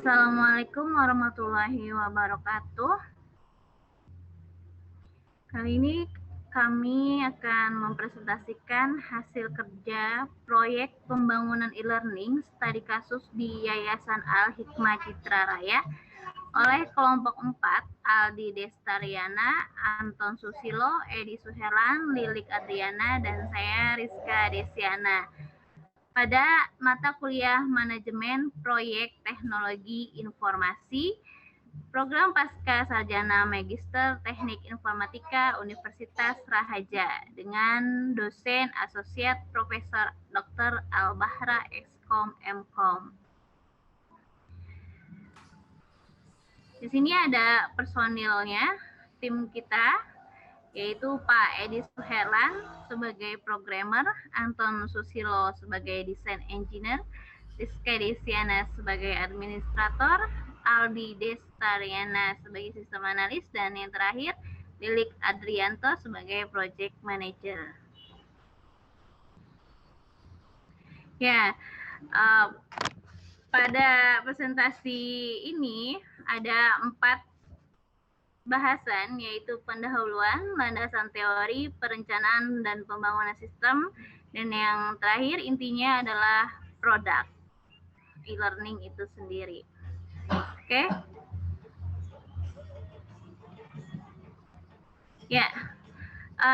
Assalamualaikum warahmatullahi wabarakatuh. Kali ini kami akan mempresentasikan hasil kerja proyek pembangunan e-learning studi kasus di Yayasan Al-Hikmah Citra Raya oleh kelompok 4, Aldi Destariana, Anton Susilo, Edi Suherlan, Lilik Adriana, dan saya Rizka Desiana. Pada mata kuliah Manajemen Proyek Teknologi Informasi, Program Pasca Sarjana Magister Teknik Informatika Universitas Rahaja dengan dosen asosiat Profesor Dr. Al-Bahra Exkom Mkom. Di sini ada personilnya, tim kita, yaitu Pak Edi Suherlan sebagai programmer, Anton Susilo sebagai desain engineer, Rizka Desiana sebagai administrator, Aldi Destariana sebagai sistem analis, dan yang terakhir Lilik Adrianto sebagai project manager. Ya, pada presentasi ini ada 4 bahasan, yaitu pendahuluan, landasan teori, perencanaan dan pembangunan sistem, dan yang terakhir intinya adalah produk e-learning itu sendiri. Oke. Ya,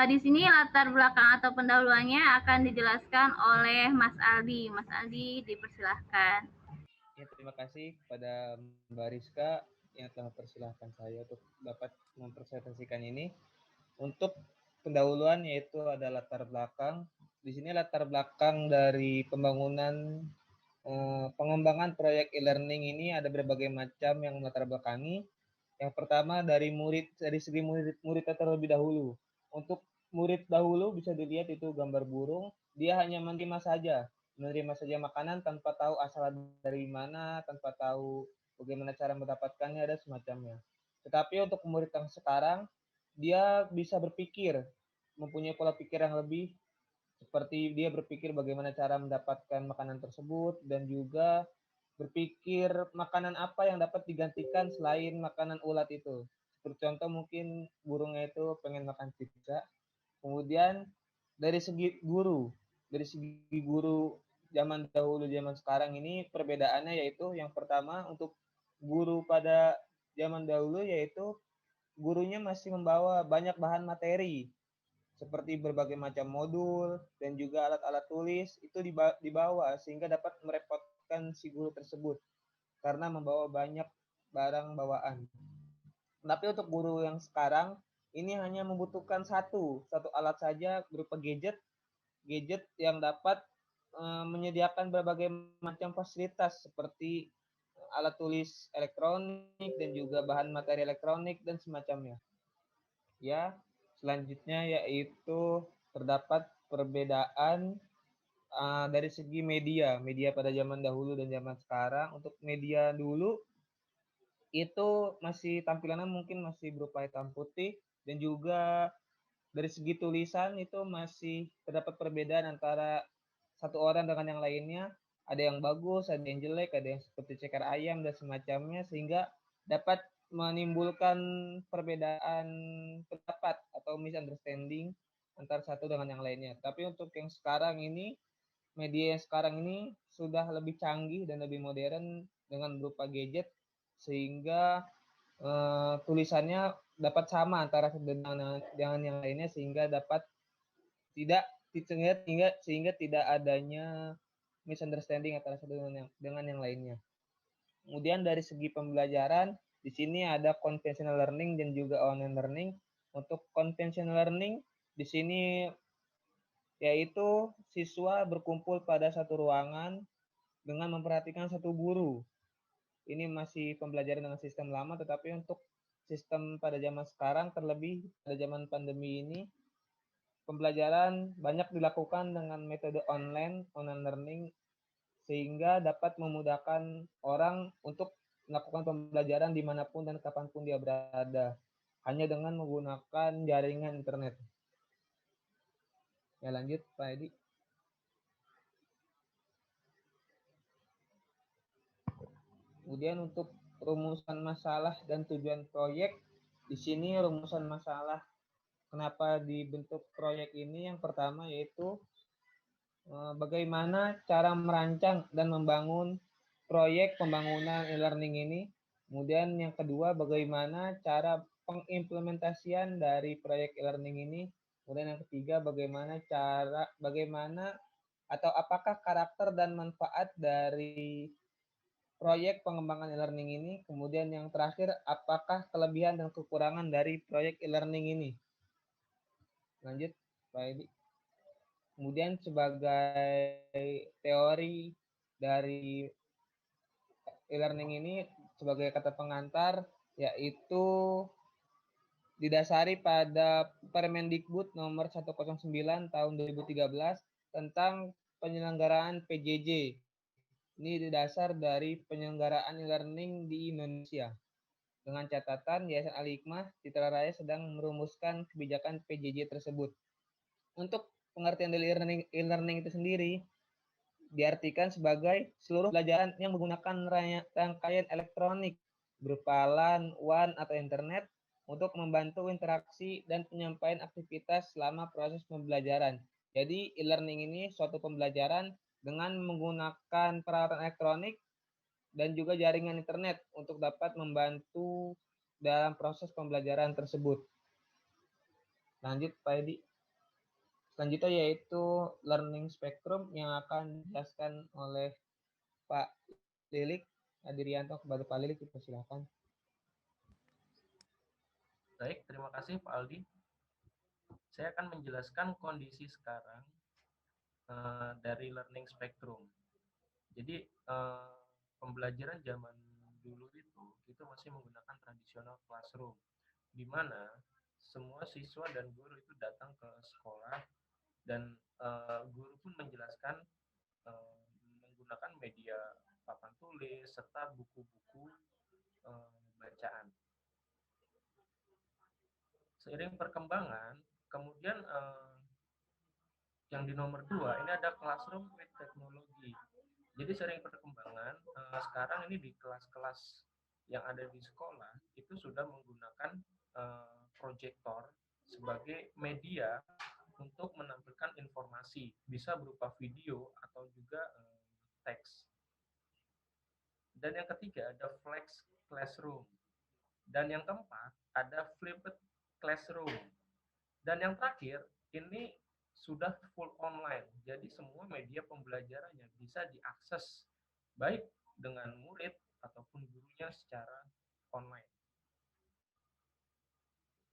di sini latar belakang atau pendahuluannya akan dijelaskan oleh Mas Aldi. Mas Aldi, dipersilahkan. Ya, terima kasih kepada Mbak Rizka yang telah mempersilahkan saya untuk dapat mempresentasikan ini. Untuk pendahuluan yaitu ada latar belakang. Di sini latar belakang dari pembangunan pengembangan proyek e-learning ini ada berbagai macam yang melatar belakangi. Yang pertama dari segi murid terlebih dahulu. Untuk murid dahulu bisa dilihat itu gambar burung, dia hanya menerima saja makanan tanpa tahu asal dari mana, tanpa tahu bagaimana cara mendapatkannya dan semacamnya. Tetapi untuk murid yang sekarang, dia bisa berpikir, mempunyai pola pikir yang lebih, seperti dia berpikir bagaimana cara mendapatkan makanan tersebut, dan juga berpikir makanan apa yang dapat digantikan selain makanan ulat itu. Seperti contoh mungkin burungnya itu pengen makan pizza. Kemudian dari segi guru zaman dahulu zaman sekarang ini perbedaannya yaitu yang pertama untuk guru pada zaman dahulu yaitu gurunya masih membawa banyak bahan materi seperti berbagai macam modul dan juga alat-alat tulis itu dibawa sehingga dapat merepotkan si guru tersebut karena membawa banyak barang bawaan. Tapi untuk guru yang sekarang ini hanya membutuhkan satu alat saja berupa gadget yang dapat menyediakan berbagai macam fasilitas seperti alat tulis elektronik dan juga bahan materi elektronik dan semacamnya. Ya, selanjutnya yaitu terdapat perbedaan dari segi media pada zaman dahulu dan zaman sekarang. Untuk media dulu itu masih tampilannya mungkin masih berupa hitam putih dan juga dari segi tulisan itu masih terdapat perbedaan antara satu orang dengan yang lainnya. Ada yang bagus, ada yang jelek, ada yang seperti ceker ayam dan semacamnya sehingga dapat menimbulkan perbedaan pendapat atau misunderstanding antara satu dengan yang lainnya. Tapi untuk yang sekarang ini, media yang sekarang ini sudah lebih canggih dan lebih modern dengan berupa gadget sehingga tulisannya dapat sama antara dengan yang lainnya sehingga dapat sehingga tidak adanya misunderstanding antara satu dengan yang lainnya. Kemudian dari segi pembelajaran di sini ada conventional learning dan juga online learning. Untuk conventional learning di sini yaitu siswa berkumpul pada satu ruangan dengan memperhatikan satu guru. Ini masih pembelajaran dengan sistem lama, tetapi untuk sistem pada zaman sekarang, terlebih pada zaman pandemi ini, pembelajaran banyak dilakukan dengan metode online learning, sehingga dapat memudahkan orang untuk melakukan pembelajaran dimanapun dan kapanpun dia berada, hanya dengan menggunakan jaringan internet. Ya, lanjut Pak Edi. Kemudian untuk rumusan masalah dan tujuan proyek, di sini rumusan masalah kenapa dibentuk proyek ini yang pertama yaitu bagaimana cara merancang dan membangun proyek pembangunan e-learning ini. Kemudian yang kedua, bagaimana cara pengimplementasian dari proyek e-learning ini. Kemudian yang ketiga, bagaimana atau apakah karakter dan manfaat dari proyek pengembangan e-learning ini. Kemudian yang terakhir, apakah kelebihan dan kekurangan dari proyek e-learning ini. Lanjut, Pak Edi. Kemudian sebagai teori dari e-learning ini sebagai kata pengantar yaitu didasari pada Permendikbud nomor 109 tahun 2013 tentang penyelenggaraan PJJ. Ini didasar dari penyelenggaraan e-learning di Indonesia. Dengan catatan Yayasan Al-Hikmah Citra Raya sedang merumuskan kebijakan PJJ tersebut. Untuk pengertian dari e-learning itu sendiri diartikan sebagai seluruh pelajaran yang menggunakan rangkaian elektronik berupa LAN, WAN, atau internet untuk membantu interaksi dan penyampaian aktivitas selama proses pembelajaran. Jadi e-learning ini suatu pembelajaran dengan menggunakan peralatan elektronik dan juga jaringan internet untuk dapat membantu dalam proses pembelajaran tersebut. Lanjut Pak Edi. Selanjutnya yaitu learning spectrum yang akan dijelaskan oleh Pak Lilik Adirianto. Kepada Pak Lilik, silakan. Baik, terima kasih Pak Aldi. Saya akan menjelaskan kondisi sekarang dari learning spectrum. Jadi pembelajaran zaman dulu itu masih menggunakan tradisional classroom, di mana semua siswa dan guru itu datang ke sekolah dan guru pun menjelaskan menggunakan media papan tulis serta buku-buku bacaan. Seiring perkembangan, kemudian yang di nomor 2 ini ada classroom with technology. Jadi seiring perkembangan, sekarang ini di kelas-kelas yang ada di sekolah itu sudah menggunakan proyektor sebagai media untuk menampilkan informasi, bisa berupa video atau juga teks. Dan yang ketiga ada flex classroom. Dan yang keempat ada flipped classroom. Dan yang terakhir ini sudah full online. Jadi semua media pembelajarannya bisa diakses baik dengan murid ataupun gurunya secara online.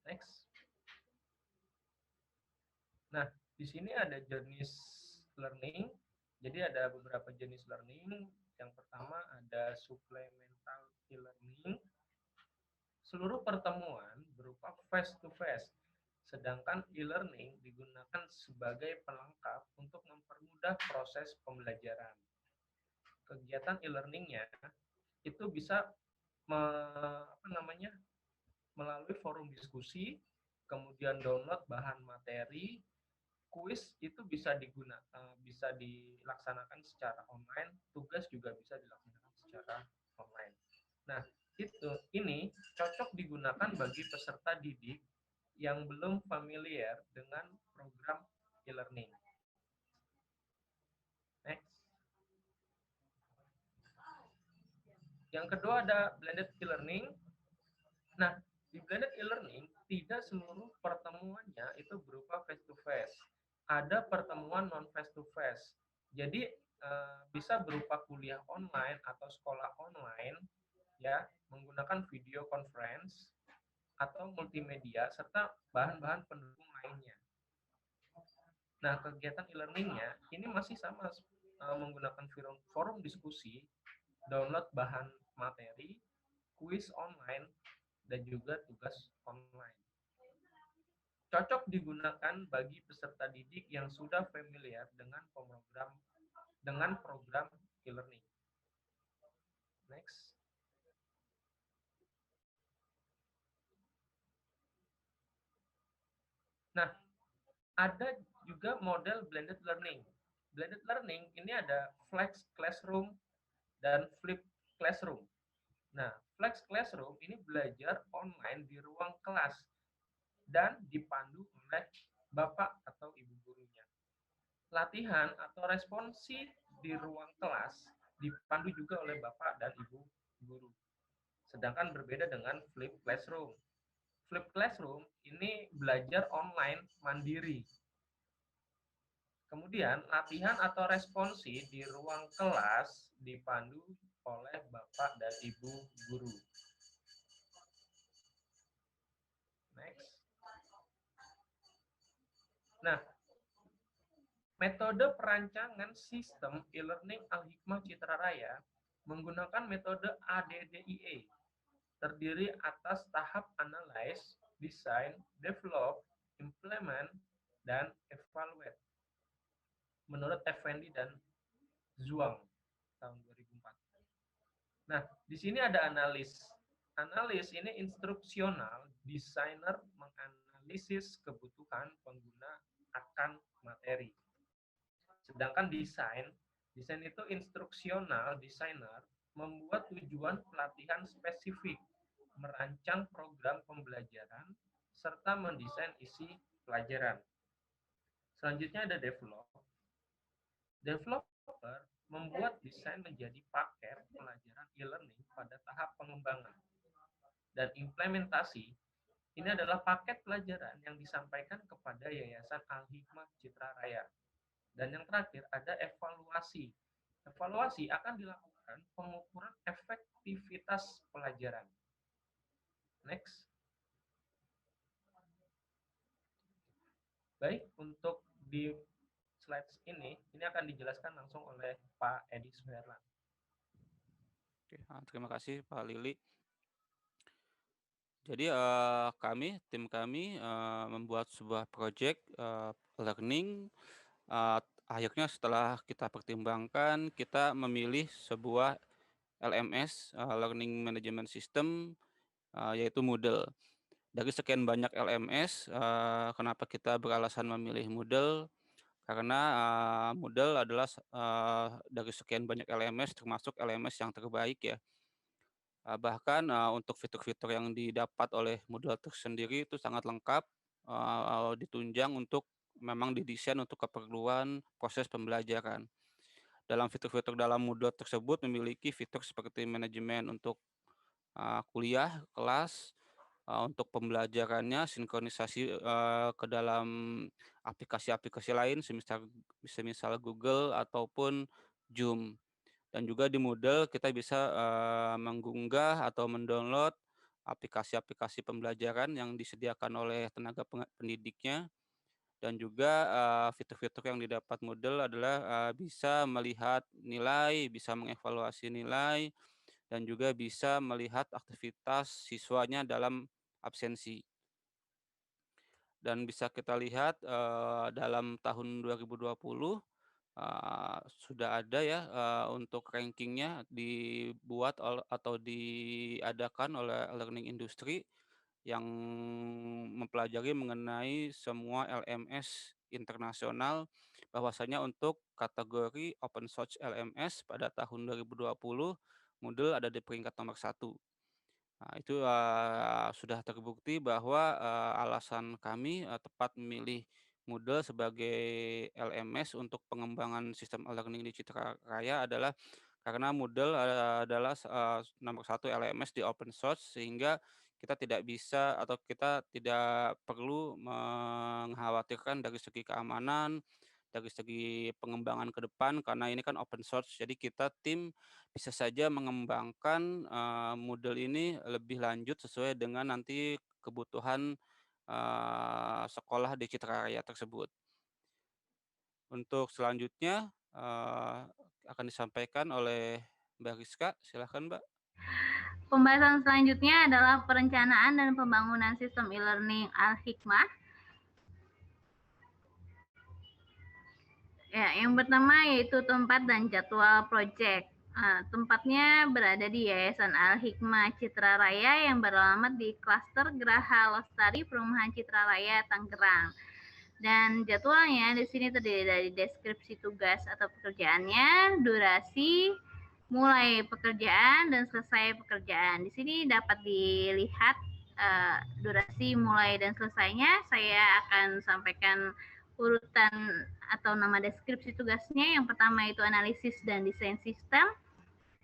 Next. Nah, di sini ada jenis learning. Jadi ada beberapa jenis learning. Yang pertama ada supplemental e-learning. Seluruh pertemuan berupa face-to-face. Sedangkan e-learning digunakan sebagai pelengkap untuk mempermudah proses pembelajaran. Kegiatan e-learningnya itu bisa melalui forum diskusi, kemudian download bahan materi, kuis itu bisa dilaksanakan secara online, tugas juga bisa dilaksanakan secara online. Nah, ini cocok digunakan bagi peserta didik yang belum familiar dengan program e-learning. Next. Yang kedua ada blended e-learning. Nah, di blended e-learning tidak seluruh pertemuannya itu berupa face-to-face. Ada pertemuan non face-to-face. Jadi bisa berupa kuliah online atau sekolah online, ya, menggunakan video conference atau multimedia serta bahan-bahan pendukung lainnya. Nah, kegiatan e-learningnya ini masih sama menggunakan forum diskusi, download bahan materi, kuis online, dan juga tugas online. Cocok digunakan bagi peserta didik yang sudah familiar dengan program e-learning. Next. Nah, ada juga model blended learning. Blended learning ini ada flex classroom dan flip classroom. Nah, Flex Classroom ini belajar online di ruang kelas dan dipandu oleh Bapak atau Ibu gurunya. Latihan atau responsi di ruang kelas dipandu juga oleh Bapak dan Ibu guru. Sedangkan berbeda dengan Flip Classroom. Flip Classroom ini belajar online mandiri. Kemudian latihan atau responsi di ruang kelas dipandu oleh Bapak dan Ibu guru. Next. Nah, metode perancangan sistem e-learning Al-Hikmah Citra Raya menggunakan metode ADDIE, terdiri atas tahap analyze, design, develop, implement, dan evaluate. Menurut Effendi dan Zhuang tahun 2004. Nah, di sini ada analis. Analis ini instruksional, desainer menganalisis kebutuhan pengguna akan materi. Sedangkan desain itu instruksional, desainer membuat tujuan pelatihan spesifik, merancang program pembelajaran, serta mendesain isi pelajaran. Selanjutnya ada develop. Developer membuat desain menjadi paket pelajaran e-learning pada tahap pengembangan. Dan implementasi, ini adalah paket pelajaran yang disampaikan kepada Yayasan Al-Hikmah Citra Raya. Dan yang terakhir ada evaluasi. Evaluasi akan dilakukan pengukuran efektivitas pelajaran. Next. Baik, untuk di slides ini akan dijelaskan langsung oleh Pak Edi Suherlan. Oke, terima kasih Pak Lili. Jadi tim kami membuat sebuah project learning. Akhirnya setelah kita pertimbangkan, kita memilih sebuah LMS, Learning Management System, yaitu Moodle. Dari sekian banyak LMS, kenapa kita beralasan memilih Moodle? Karena Moodle adalah dari sekian banyak LMS termasuk LMS yang terbaik ya. Bahkan untuk fitur-fitur yang didapat oleh Moodle tersendiri itu sangat lengkap, ditunjang untuk memang didesain untuk keperluan proses pembelajaran. Dalam fitur-fitur dalam Moodle tersebut memiliki fitur seperti manajemen untuk kuliah, kelas, untuk pembelajarannya, sinkronisasi ke dalam aplikasi-aplikasi lain, semisal Google ataupun Zoom. Dan juga di Moodle kita bisa mengunggah atau mendownload aplikasi-aplikasi pembelajaran yang disediakan oleh tenaga pendidiknya. Dan juga fitur-fitur yang didapat Moodle adalah bisa melihat nilai, bisa mengevaluasi nilai, dan juga bisa melihat aktivitas siswanya dalam absensi. Dan bisa kita lihat dalam tahun 2020 sudah ada ya untuk rankingnya dibuat atau diadakan oleh Learning Industry yang mempelajari mengenai semua LMS internasional, bahwasanya untuk kategori open source LMS pada tahun 2020 Moodle ada di peringkat nomor 1. Nah, itu sudah terbukti bahwa alasan kami tepat memilih Moodle sebagai LMS untuk pengembangan sistem e-learning di Citra Raya adalah karena Moodle adalah nomor 1 LMS di open source, sehingga kita tidak bisa atau kita tidak perlu mengkhawatirkan dari segi keamanan, dari segi pengembangan ke depan, karena ini kan open source. Jadi kita tim bisa saja mengembangkan Moodle ini lebih lanjut sesuai dengan nanti kebutuhan sekolah di Citra Raya tersebut. Untuk selanjutnya akan disampaikan oleh Mbak Rizka. Silakan Mbak. Pembahasan selanjutnya adalah perencanaan dan pembangunan sistem e-learning Al-Hikmah. Ya, yang pertama yaitu tempat dan jadwal proyek. Tempatnya berada di Yayasan Al-Hikmah Citra Raya yang beralamat di Klaster Geraha Lestari Perumahan Citra Raya, Tangerang. Dan jadwalnya di sini terdiri dari deskripsi tugas atau pekerjaannya, durasi, mulai pekerjaan dan selesai pekerjaan. Di sini dapat dilihat durasi mulai dan selesainya. Saya akan sampaikan urutan atau nama deskripsi tugasnya. Yang pertama itu analisis dan desain sistem.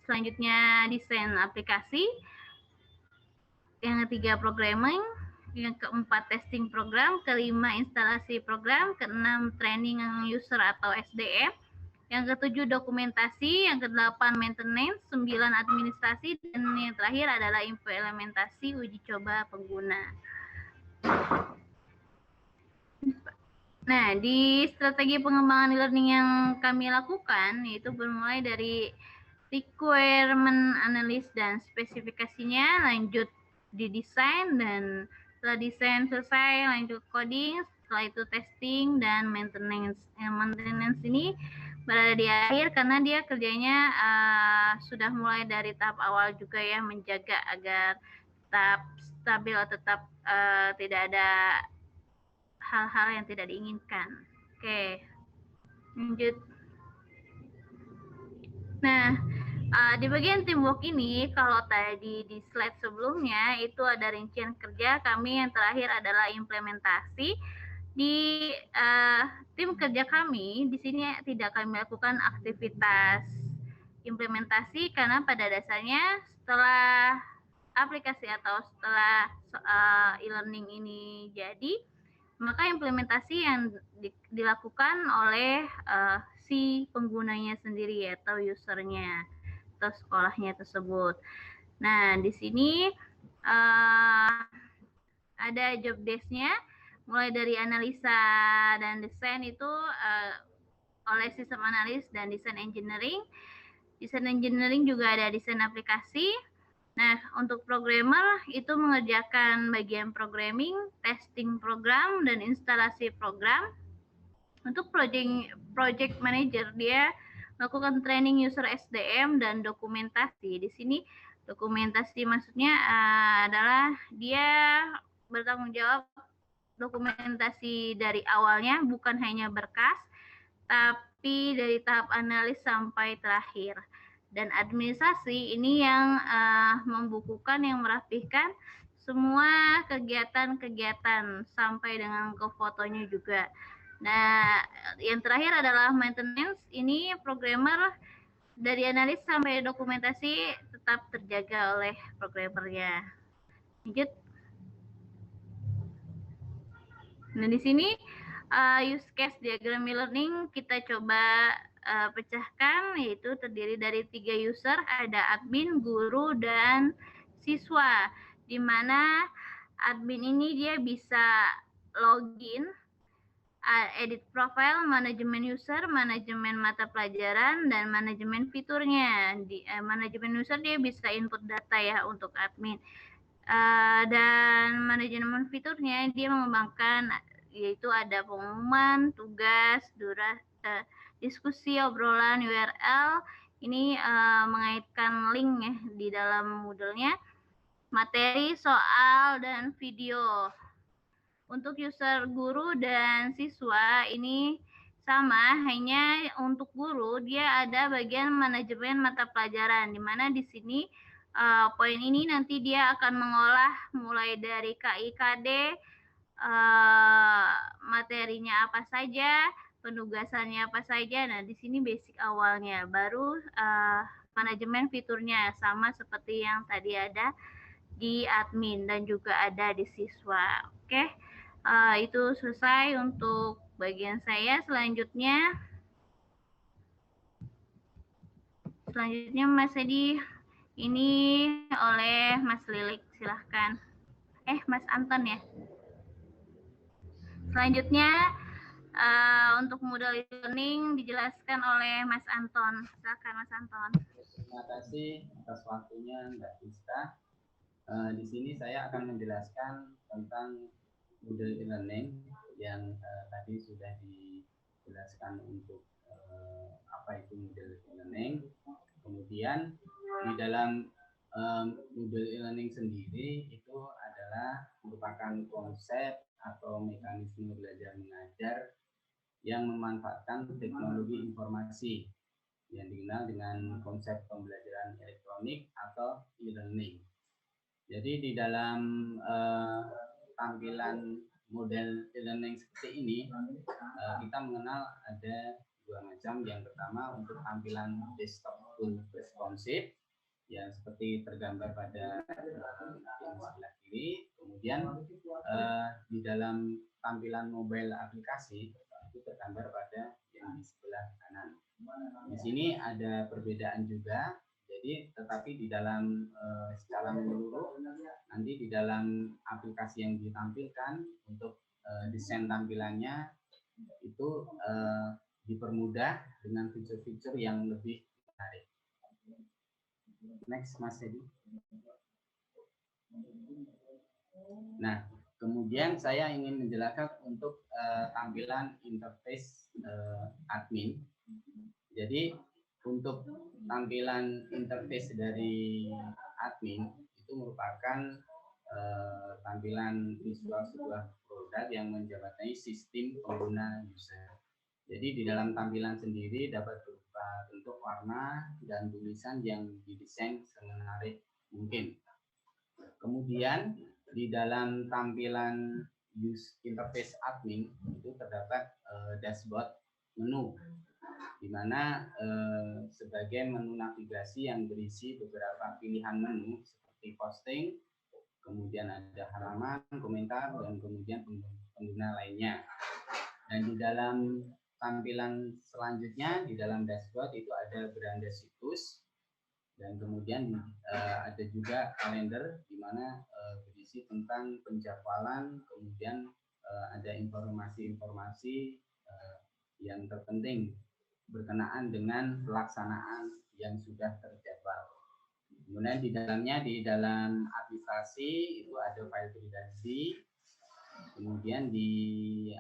Selanjutnya desain aplikasi. Yang ketiga programming. Yang keempat testing program. Kelima instalasi program. Keenam training user atau SDM. Yang ketujuh dokumentasi, yang kedelapan maintenance, 9 administrasi, dan yang terakhir adalah implementasi uji coba pengguna. Nah, di strategi pengembangan e-learning yang kami lakukan, yaitu bermulai dari requirement analysis dan spesifikasinya, lanjut di desain, dan setelah desain selesai, lanjut coding, setelah itu testing, dan maintenance. Maintenance ini berada di akhir karena dia kerjanya sudah mulai dari tahap awal juga ya, menjaga agar tetap stabil, tetap tidak ada hal-hal yang tidak diinginkan. Oke, lanjut. Nah, di bagian teamwork ini, kalau tadi di slide sebelumnya itu ada rincian kerja, kami yang terakhir adalah implementasi. Di tim kerja kami di sini tidak kami lakukan aktivitas implementasi karena pada dasarnya setelah aplikasi atau setelah e-learning ini jadi, maka implementasi yang dilakukan oleh si penggunanya sendiri atau usernya atau sekolahnya tersebut. Nah, di sini ada job desk-nya. Mulai dari analisa dan desain itu oleh sistem analis dan desain engineering. Desain engineering juga ada desain aplikasi. Nah, untuk programmer itu mengerjakan bagian programming, testing program, dan instalasi program. Untuk project manager, dia melakukan training user SDM dan dokumentasi. Di sini dokumentasi maksudnya adalah dia bertanggung jawab dokumentasi dari awalnya, bukan hanya berkas, tapi dari tahap analis sampai terakhir. Dan administrasi ini yang membukukan, yang merapihkan semua kegiatan-kegiatan sampai dengan ke fotonya juga. Nah, yang terakhir adalah maintenance. Ini programmer dari analis sampai dokumentasi tetap terjaga oleh programmernya. Lanjut. Nah, di sini use case diagram e-learning kita coba pecahkan, yaitu terdiri dari 3 user, ada admin, guru, dan siswa. Di mana admin ini dia bisa login, edit profile, manajemen user, manajemen mata pelajaran, dan manajemen fiturnya. Di manajemen user dia bisa input data ya untuk admin. Dan manajemen fiturnya dia mengembangkan, yaitu ada pengumuman, tugas, diskusi, obrolan, URL. Ini mengaitkan link ya di dalam Moodle-nya, materi, soal, dan video. Untuk user guru dan siswa ini sama, hanya untuk guru dia ada bagian manajemen mata pelajaran, di mana di sini poin ini nanti dia akan mengolah mulai dari KIKD, materinya apa saja, penugasannya apa saja. Nah, di sini basic awalnya, baru manajemen fiturnya sama seperti yang tadi ada di admin dan juga ada di siswa. Oke, itu selesai untuk bagian saya. Selanjutnya Mas Edi, ini oleh Mas Lilik, silahkan. Mas Anton ya. Selanjutnya untuk modal e-learning dijelaskan oleh Mas Anton. Silakan Mas Anton. Terima kasih atas waktunya Mbak Rizka. Di sini saya akan menjelaskan tentang model e-learning yang tadi sudah dijelaskan untuk apa itu model e-learning. Kemudian di dalam model e-learning sendiri itu adalah merupakan konsep atau mekanisme belajar mengajar yang memanfaatkan teknologi informasi yang dikenal dengan konsep pembelajaran elektronik atau e-learning. Jadi di dalam tampilan model e-learning seperti ini, kita mengenal ada dua macam. Yang pertama untuk tampilan desktop full responsive, yang seperti tergambar pada yang sebelah kiri. Kemudian di dalam tampilan mobile aplikasi itu tergambar pada yang di sebelah kanan. Di sini ada perbedaan juga. Jadi tetapi di dalam secara menyeluruh nanti di dalam aplikasi yang ditampilkan untuk desain tampilannya itu dipermudah dengan fitur-fitur yang lebih menarik. Next, Mas Hedi. Nah, kemudian saya ingin menjelaskan untuk tampilan interface admin. Jadi untuk tampilan interface dari admin itu merupakan tampilan visual sebuah produk yang menjembatani sistem pengguna user. Jadi di dalam tampilan sendiri dapat berupa bentuk, warna, dan tulisan yang didesain semenarik mungkin. Kemudian di dalam tampilan use interface admin itu terdapat dashboard menu, di mana sebagai menu navigasi yang berisi beberapa pilihan menu seperti posting, kemudian ada halaman, komentar, dan kemudian pengguna lainnya. Dan di dalam tampilan selanjutnya di dalam dashboard itu ada beranda situs, dan kemudian ada juga kalender di mana berisi tentang penjadwalan, kemudian ada informasi-informasi yang terpenting berkenaan dengan pelaksanaan yang sudah terjadwal. Kemudian di dalamnya, di dalam aplikasi itu ada file pribadi, kemudian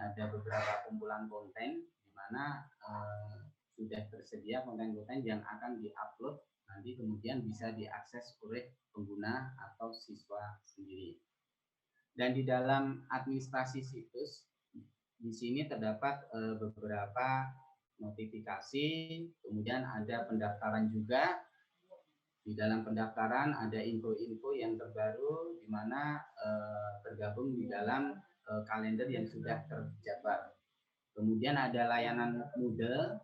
ada beberapa kumpulan konten di mana sudah tersedia konten-konten yang akan diupload nanti kemudian bisa diakses oleh pengguna atau siswa sendiri. Dan di dalam administrasi situs di sini terdapat beberapa notifikasi, kemudian ada pendaftaran juga. Di dalam pendaftaran ada info-info yang terbaru di mana tergabung di dalam kalender yang sudah terjadwal. Kemudian ada layanan Moodle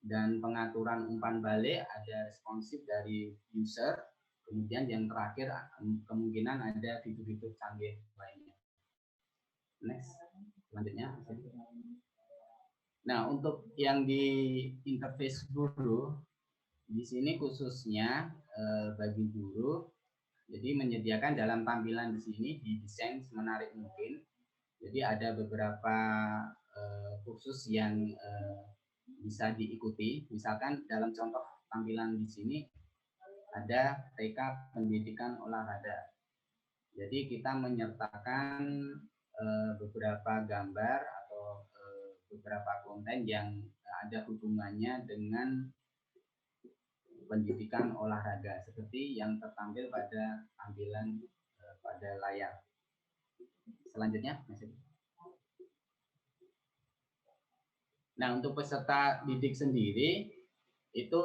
dan pengaturan umpan balik, ada responsif dari user. Kemudian yang terakhir kemungkinan ada fitur-fitur canggih lainnya. Next, selanjutnya. Nah, untuk yang di interface guru, di sini khususnya bagi guru, jadi menyediakan dalam tampilan di sini didesain semenarik mungkin. Jadi ada beberapa kursus yang bisa diikuti. Misalkan dalam contoh tampilan di sini ada TK pendidikan olahraga. Jadi kita menyertakan beberapa gambar atau beberapa konten yang ada hubungannya dengan pendidikan olahraga seperti yang tertampil pada tampilan pada layar. Selanjutnya, nah untuk peserta didik sendiri itu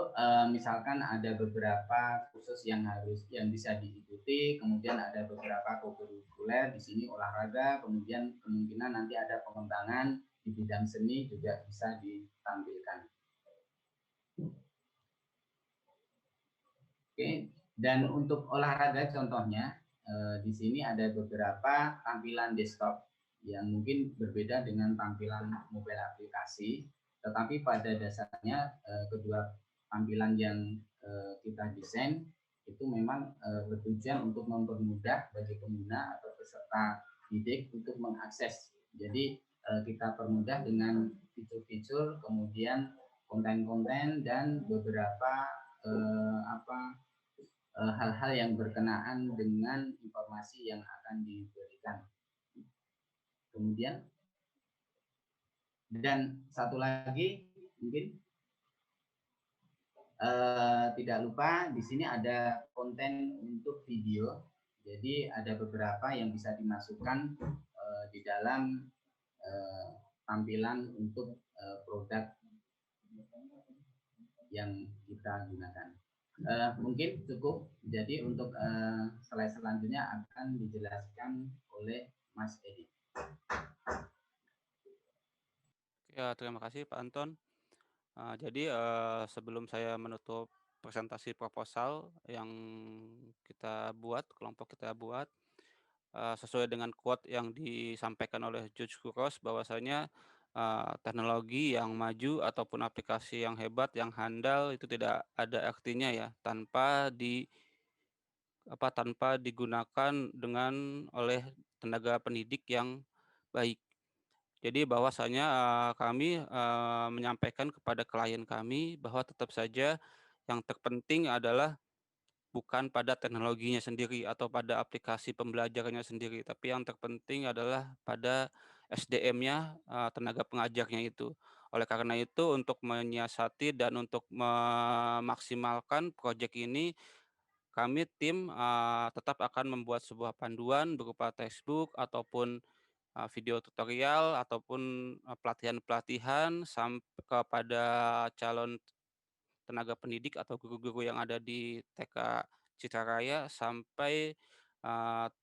misalkan ada beberapa kursus yang bisa diikuti, kemudian ada beberapa kokurikuler di sini olahraga, kemudian kemungkinan nanti ada pengembangan di bidang seni juga bisa ditampilkan. Oke, dan untuk olahraga contohnya di sini ada beberapa tampilan desktop yang mungkin berbeda dengan tampilan mobile aplikasi, tetapi pada dasarnya kedua tampilan yang kita desain itu memang bertujuan untuk mempermudah bagi pengguna atau peserta didik untuk mengakses. Jadi kita permudah dengan fitur-fitur, kemudian konten-konten dan beberapa hal-hal yang berkenaan dengan informasi yang akan diberikan. Kemudian dan satu lagi mungkin tidak lupa di sini ada konten untuk video. Jadi ada beberapa yang bisa dimasukkan di dalam tampilan untuk produk yang kita gunakan. Mungkin cukup. Jadi untuk slide selanjutnya akan dijelaskan oleh Mas Edi. Ya, terima kasih Pak Anton. Jadi sebelum saya menutup presentasi proposal yang kita buat, kelompok kita buat, sesuai dengan quote yang disampaikan oleh George Couros, bahwasanya teknologi yang maju ataupun aplikasi yang hebat, yang handal itu tidak ada artinya ya tanpa digunakan dengan oleh tenaga pendidik yang baik. Jadi bahwasanya kami menyampaikan kepada klien kami bahwa tetap saja yang terpenting adalah bukan pada teknologinya sendiri atau pada aplikasi pembelajarannya sendiri, tapi yang terpenting adalah pada SDM-nya, tenaga pengajarnya itu. Oleh karena itu, untuk menyiasati dan untuk memaksimalkan proyek ini, kami tim tetap akan membuat sebuah panduan berupa textbook ataupun video tutorial ataupun pelatihan-pelatihan kepada calon tenaga pendidik atau guru-guru yang ada di TK Cikaraya sampai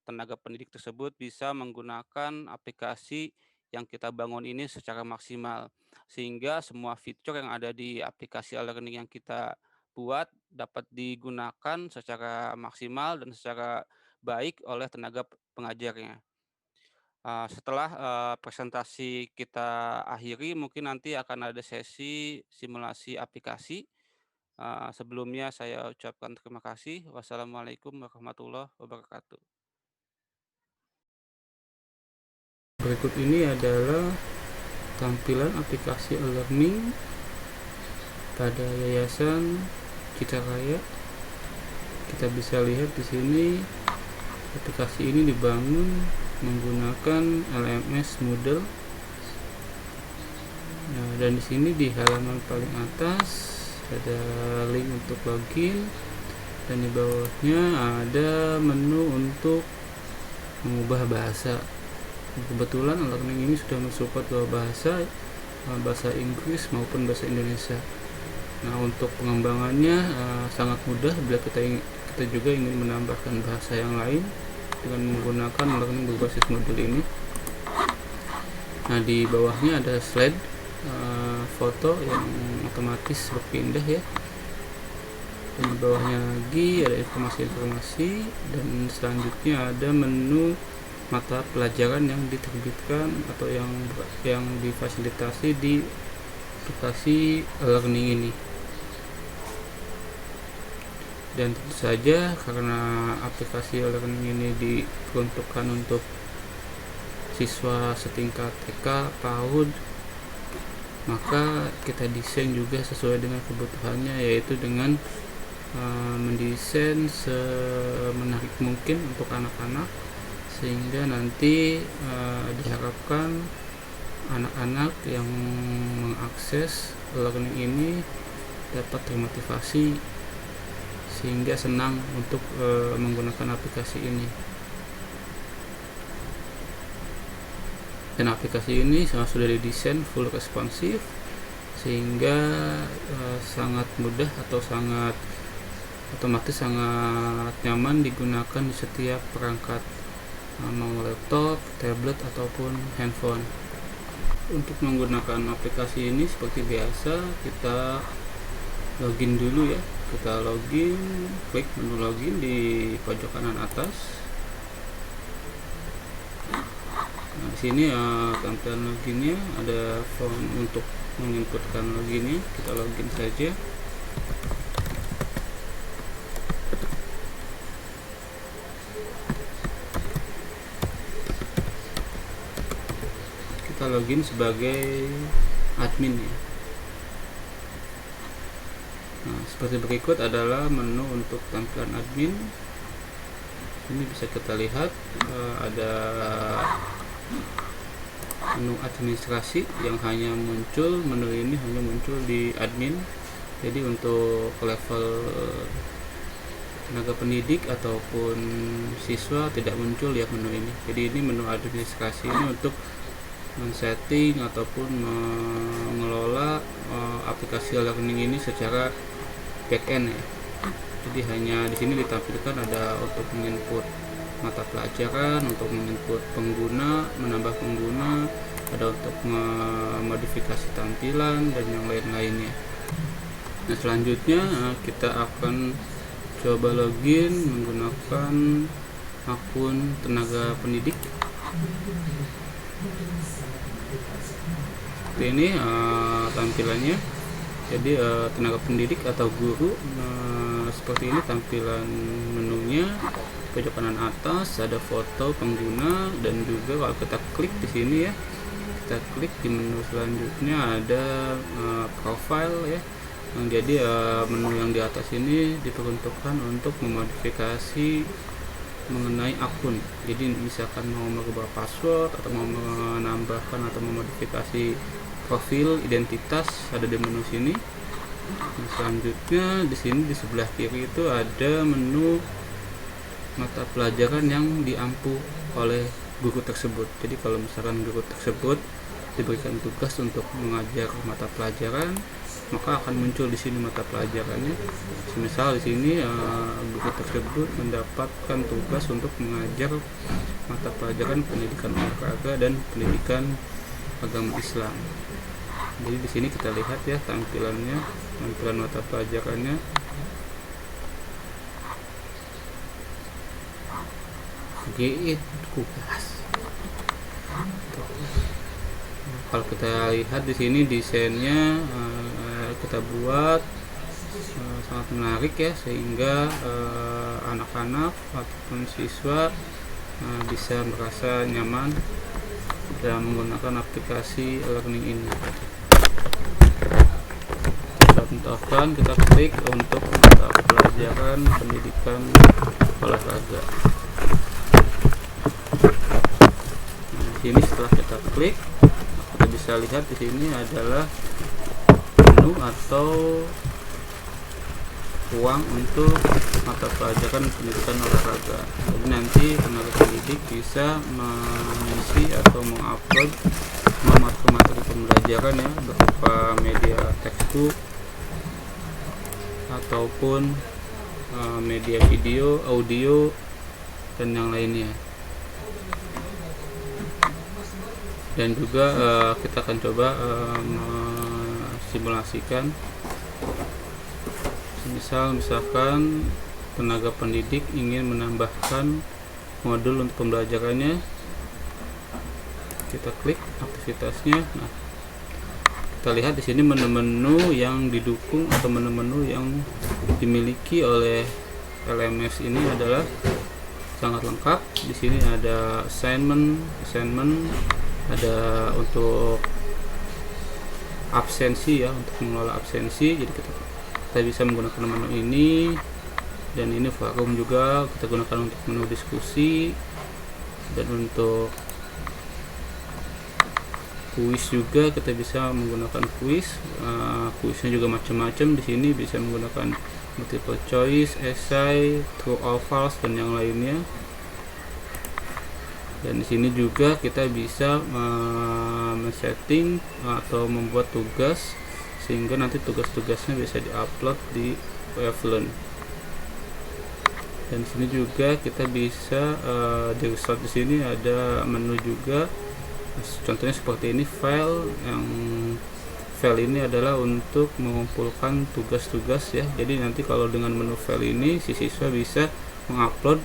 tenaga pendidik tersebut bisa menggunakan aplikasi yang kita bangun ini secara maksimal, sehingga semua fitur yang ada di aplikasi e-learning yang kita buat dapat digunakan secara maksimal dan secara baik oleh tenaga pengajarnya. Setelah presentasi kita akhiri, mungkin nanti akan ada sesi simulasi aplikasi. Sebelumnya saya ucapkan terima kasih. Wassalamualaikum warahmatullahi wabarakatuh. Berikut ini adalah tampilan aplikasi e-learning pada Yayasan Cikaraya. Kita bisa lihat di sini aplikasi ini dibangun menggunakan LMS Moodle. Nah, dan di sini di halaman paling atas ada link untuk login dan di bawahnya ada menu untuk mengubah bahasa. Kebetulan e-learning ini sudah mensupport dua bahasa Inggris maupun bahasa Indonesia. Nah, untuk pengembangannya sangat mudah bila kita juga ingin menambahkan bahasa yang lain dengan menggunakan e-learning berbasis modul ini. Nah, di bawahnya ada slide foto yang otomatis berpindah ya. Dan di bawahnya lagi ada informasi-informasi dan selanjutnya ada menu mata pelajaran yang diterbitkan atau yang difasilitasi di aplikasi e-learning ini. Dan tentu saja karena aplikasi e-learning ini diperuntukkan untuk siswa setingkat TK, PAUD, maka kita desain juga sesuai dengan kebutuhannya, yaitu dengan mendesain semenarik mungkin untuk anak-anak, sehingga nanti diharapkan anak-anak yang mengakses e-learning ini dapat termotivasi sehingga senang untuk menggunakan aplikasi ini. Dan aplikasi ini sudah didesain full responsif sehingga sangat mudah atau sangat otomatis sangat nyaman digunakan di setiap perangkat, mau laptop, tablet ataupun handphone. Untuk menggunakan aplikasi ini seperti biasa kita login dulu ya. Kita login, klik menu login di pojok kanan atas. Nah, di sini tampilan loginnya ada form untuk menginputkan loginnya. Kita login saja. Kita login sebagai admin ya. Nah, seperti berikut adalah menu untuk tampilan admin. Ini bisa kita lihat ada menu administrasi yang hanya muncul, menu ini hanya muncul di admin. Jadi untuk level tenaga pendidik ataupun siswa tidak muncul ya menu ini. Jadi ini menu administrasi ini untuk men-setting ataupun mengelola aplikasi learning ini secara back-end ya. Jadi hanya di sini ditampilkan ada untuk menginput mata pelajaran, untuk menginput pengguna, menambah pengguna, ada untuk memodifikasi tampilan dan yang lain-lainnya. Nah, selanjutnya kita akan coba login menggunakan akun tenaga pendidik. Seperti ini tampilannya. Jadi tenaga pendidik atau guru, seperti ini tampilan menunya. Pojok kanan atas ada foto pengguna, dan juga kalau kita klik di sini ya, kita klik di menu selanjutnya ada profile ya. Jadi menu yang di atas ini diperuntukkan untuk memodifikasi mengenai akun. Jadi misalkan mau merubah password atau mau menambahkan atau memodifikasi profil identitas, ada di menu sini. Nah, selanjutnya di sini di sebelah kiri itu ada menu mata pelajaran yang diampu oleh guru tersebut. Jadi kalau misalkan guru tersebut diberikan tugas untuk mengajar mata pelajaran, maka akan muncul di sini mata pelajarannya. Misal di sini guru tersebut mendapatkan tugas untuk mengajar mata pelajaran pendidikan olahraga dan pendidikan agama Islam. Jadi di sini kita lihat ya tampilannya, tampilan mata pelajarannya. GE tugas. Kalau kita lihat di sini desainnya kita buat sangat menarik ya, sehingga anak-anak ataupun siswa bisa merasa nyaman dalam menggunakan aplikasi learning ini. Contohkan, kita klik untuk mata pelajaran pendidikan olahraga. Nah, di sini setelah kita klik, kita bisa lihat di sini adalah menu atau ruang untuk mata pelajaran pendidikan olahraga. Jadi nanti tenaga pendidik bisa mengisi atau mengupload materi pembelajaran ya, berupa media textbook ataupun media video, audio, dan yang lainnya. Dan juga kita akan coba simulasikan. Misalkan tenaga pendidik ingin menambahkan modul untuk pembelajarannya, kita klik aktivitasnya. Nah, kita lihat di sini menu-menu yang didukung atau menu-menu yang dimiliki oleh LMS ini adalah sangat lengkap. Di sini ada assignment, ada untuk absensi ya, untuk mengelola absensi. Jadi kita bisa menggunakan menu ini, dan ini forum juga kita gunakan untuk menu diskusi, dan untuk kuis juga kita bisa menggunakan kuis. Kuisnya juga macam-macam. Di sini bisa menggunakan multiple choice, essay, true or false, dan yang lainnya. Dan di sini juga kita bisa men-setting atau membuat tugas, sehingga nanti tugas-tugasnya bisa diupload di Wavelearn. Dan di sini juga kita bisa di result, di sini ada menu juga. Contohnya seperti ini, file ini adalah untuk mengumpulkan tugas-tugas ya. Jadi nanti kalau dengan menu file ini, si siswa bisa mengupload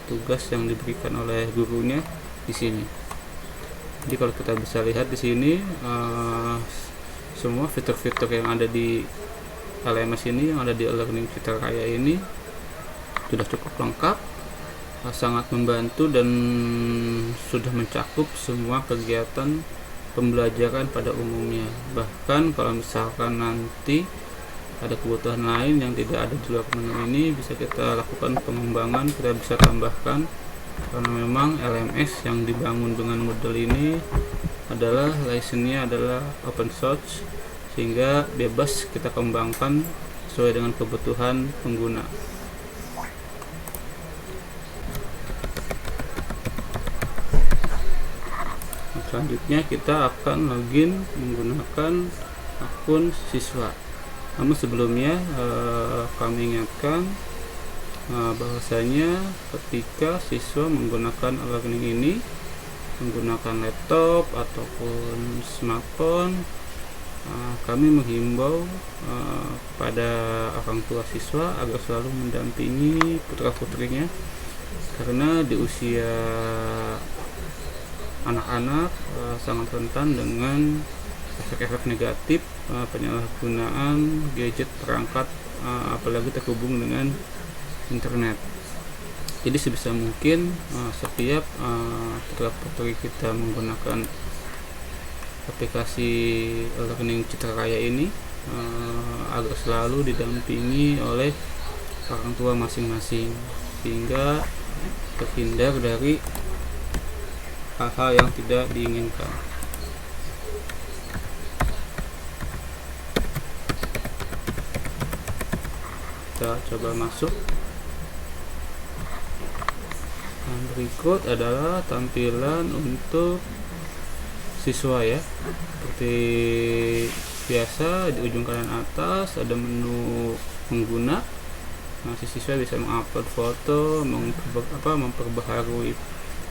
tugas yang diberikan oleh gurunya di sini. Jadi kalau kita bisa lihat di sini semua fitur-fitur yang ada di LMS ini, yang ada di Learning Citra Raya ini sudah cukup lengkap, sangat membantu, dan sudah mencakup semua kegiatan pembelajaran pada umumnya. Bahkan kalau misalkan nanti ada kebutuhan lain yang tidak ada di luar menu ini, bisa kita lakukan pengembangan, kita bisa tambahkan, karena memang LMS yang dibangun dengan model ini adalah license-nya adalah open source, sehingga bebas kita kembangkan sesuai dengan kebutuhan pengguna. selanjutnya kita akan login menggunakan akun siswa. Namun sebelumnya kami ingatkan bahwasanya ketika siswa menggunakan e-learning ini menggunakan laptop ataupun smartphone, kami menghimbau pada orang tua siswa agar selalu mendampingi putra-putrinya, karena di usia anak-anak sangat rentan dengan efek-efek negatif penyalahgunaan gadget, perangkat, apalagi terhubung dengan internet. Jadi sebisa mungkin setiap putra-putri kita menggunakan aplikasi e-learning Citra Raya ini agar selalu didampingi oleh orang tua masing-masing, sehingga terhindar dari hal-hal yang tidak diinginkan. Kita coba masuk. Berikut adalah tampilan untuk siswa ya. Seperti biasa, di ujung kanan atas ada menu pengguna. Si siswa bisa mengupload foto, memperbaharui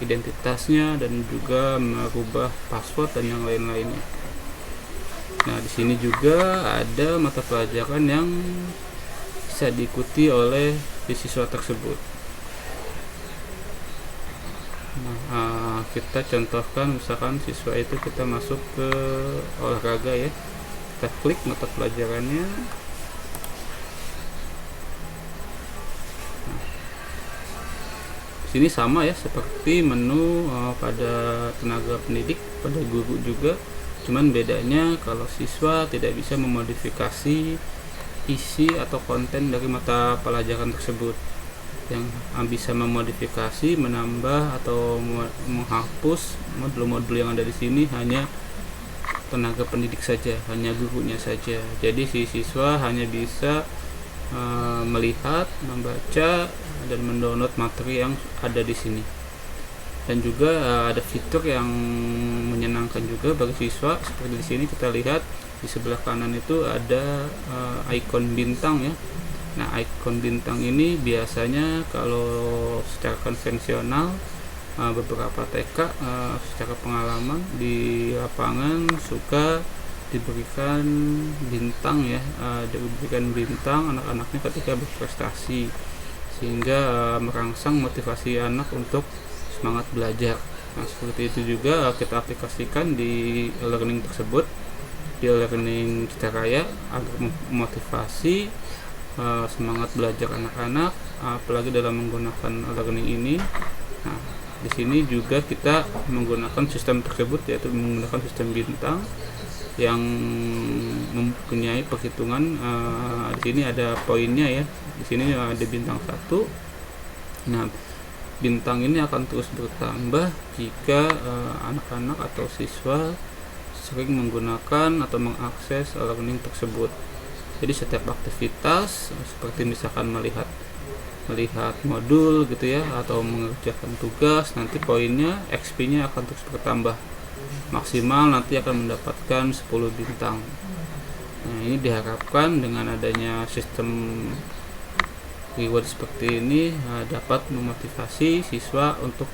identitasnya, dan juga merubah password dan yang lain-lainnya. Nah, di sini juga ada mata pelajaran yang bisa diikuti oleh siswa tersebut. Nah, kita contohkan misalkan siswa itu kita masuk ke olahraga ya, kita klik mata pelajarannya. Sini sama ya seperti menu pada tenaga pendidik, pada guru juga, cuman bedanya kalau siswa tidak bisa memodifikasi isi atau konten dari mata pelajaran tersebut. Yang bisa memodifikasi, menambah atau menghapus modul-modul yang ada di sini hanya tenaga pendidik saja, hanya gurunya saja. Jadi si siswa hanya bisa melihat, membaca, dan mendownload materi yang ada di sini. Dan juga ada fitur yang menyenangkan juga bagi siswa, seperti di sini kita lihat di sebelah kanan itu ada ikon bintang ya. Nah, ikon bintang ini biasanya kalau secara konvensional beberapa TK secara pengalaman di lapangan suka diberikan bintang ya, diberikan bintang anak-anaknya ketika berprestasi, sehingga merangsang motivasi anak untuk semangat belajar. Nah, seperti itu juga kita aplikasikan di e-learning tersebut, di e-learning Citra Raya, agar memotivasi semangat belajar anak-anak, apalagi dalam menggunakan e-learning ini. Nah, di sini juga kita menggunakan sistem tersebut, yaitu menggunakan sistem bintang yang mempunyai perhitungan. Di sini ada poinnya ya. Di sini ada bintang 1. Nah, bintang ini akan terus bertambah jika anak-anak atau siswa sering menggunakan atau mengakses e-learning tersebut. Jadi setiap aktivitas seperti misalkan melihat modul gitu ya, atau mengerjakan tugas, nanti poinnya, XP-nya akan terus bertambah. Maksimal nanti akan mendapatkan 10 bintang. Nah, ini diharapkan dengan adanya sistem reward seperti ini dapat memotivasi siswa untuk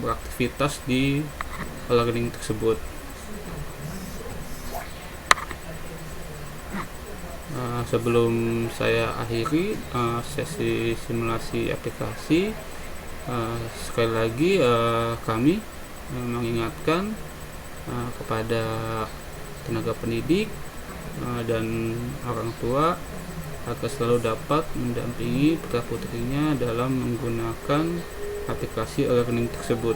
beraktivitas di e-learning tersebut. Sebelum saya akhiri sesi simulasi aplikasi, sekali lagi kami mengingatkan kepada tenaga pendidik dan orang tua agar selalu dapat mendampingi putra-putrinya dalam menggunakan aplikasi e-learning tersebut,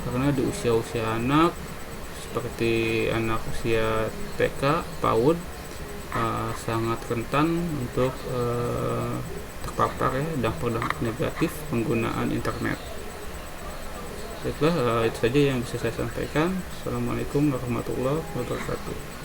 karena di usia-usia anak seperti anak usia TK, PAUD, sangat rentan untuk terpapar ya dampak-dampak negatif penggunaan internet. Baiklah, itu saja yang bisa saya sampaikan. Assalamualaikum warahmatullahi wabarakatuh.